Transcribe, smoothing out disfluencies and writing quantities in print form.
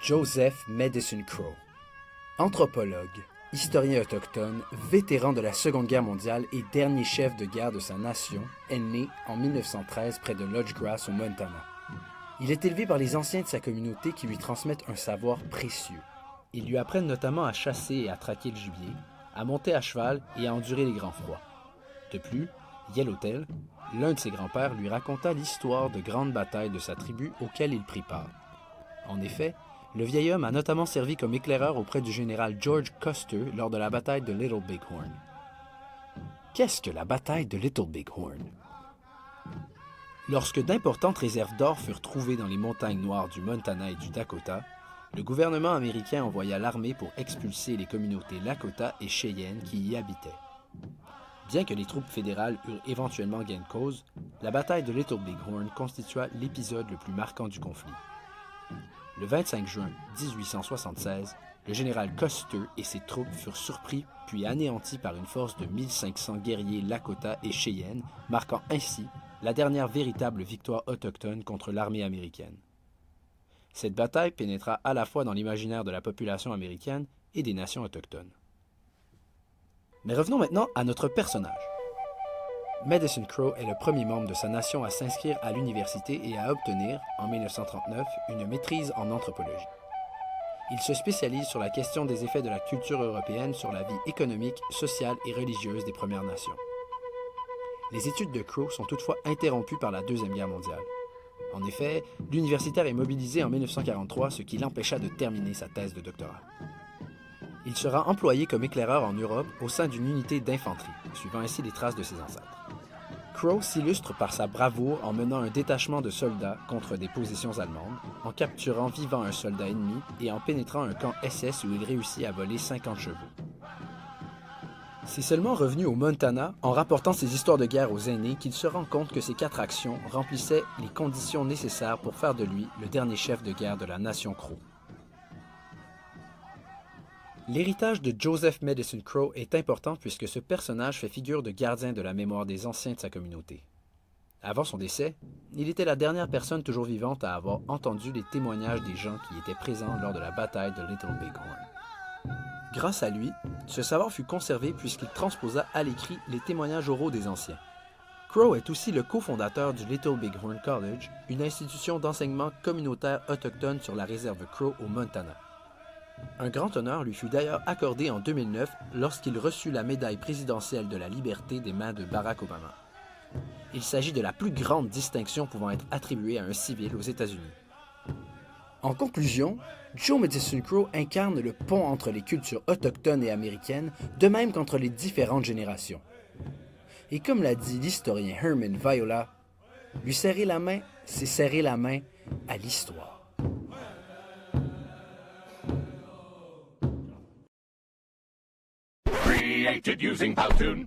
Joseph Medicine Crow. Anthropologue, historien autochtone, vétéran de la Seconde Guerre mondiale et dernier chef de guerre de sa nation, est né en 1913 près de Lodge Grass au Montana. Il est élevé par les anciens de sa communauté qui lui transmettent un savoir précieux. Ils lui apprennent notamment à chasser et à traquer le gibier, à monter à cheval et à endurer les grands froids. De plus, Yellowtail, l'un de ses grands-pères, lui raconta l'histoire de grandes batailles de sa tribu auxquelles il prit part. En effet, le vieil homme a notamment servi comme éclaireur auprès du général George Custer lors de la bataille de Little Bighorn. Qu'est-ce que la bataille de Little Bighorn? Lorsque d'importantes réserves d'or furent trouvées dans les montagnes noires du Montana et du Dakota, le gouvernement américain envoya l'armée pour expulser les communautés Lakota et Cheyenne qui y habitaient. Bien que les troupes fédérales eurent éventuellement gain de cause, la bataille de Little Bighorn constitua l'épisode le plus marquant du conflit. Le 25 juin 1876, le général Custer et ses troupes furent surpris puis anéantis par une force de 1500 guerriers Lakota et Cheyenne, marquant ainsi la dernière véritable victoire autochtone contre l'armée américaine. Cette bataille pénétra à la fois dans l'imaginaire de la population américaine et des nations autochtones. Mais revenons maintenant à notre personnage. Medicine Crow est le premier membre de sa nation à s'inscrire à l'université et à obtenir, en 1939, une maîtrise en anthropologie. Il se spécialise sur la question des effets de la culture européenne sur la vie économique, sociale et religieuse des Premières Nations. Les études de Crow sont toutefois interrompues par la Deuxième Guerre mondiale. En effet, l'universitaire est mobilisé en 1943, ce qui l'empêcha de terminer sa thèse de doctorat. Il sera employé comme éclaireur en Europe au sein d'une unité d'infanterie, suivant ainsi les traces de ses ancêtres. Crow s'illustre par sa bravoure en menant un détachement de soldats contre des positions allemandes, en capturant vivant un soldat ennemi et en pénétrant un camp SS où il réussit à voler 50 chevaux. C'est seulement revenu au Montana, en rapportant ses histoires de guerre aux aînés, qu'il se rend compte que ces 4 actions remplissaient les conditions nécessaires pour faire de lui le dernier chef de guerre de la nation Crow. L'héritage de Joseph Medicine Crow est important puisque ce personnage fait figure de gardien de la mémoire des anciens de sa communauté. Avant son décès, il était la dernière personne toujours vivante à avoir entendu les témoignages des gens qui étaient présents lors de la bataille de Little Bighorn. Grâce à lui, ce savoir fut conservé puisqu'il transposa à l'écrit les témoignages oraux des anciens. Crow est aussi le cofondateur du Little Bighorn College, une institution d'enseignement communautaire autochtone sur la réserve Crow au Montana. Un grand honneur lui fut d'ailleurs accordé en 2009 lorsqu'il reçut la médaille présidentielle de la liberté des mains de Barack Obama. Il s'agit de la plus grande distinction pouvant être attribuée à un civil aux États-Unis. En conclusion, Joe Medicine Crow incarne le pont entre les cultures autochtones et américaines, de même qu'entre les différentes générations. Et comme l'a dit l'historien Herman Viola, lui serrer la main, c'est serrer la main à l'histoire. Created using Powtoon.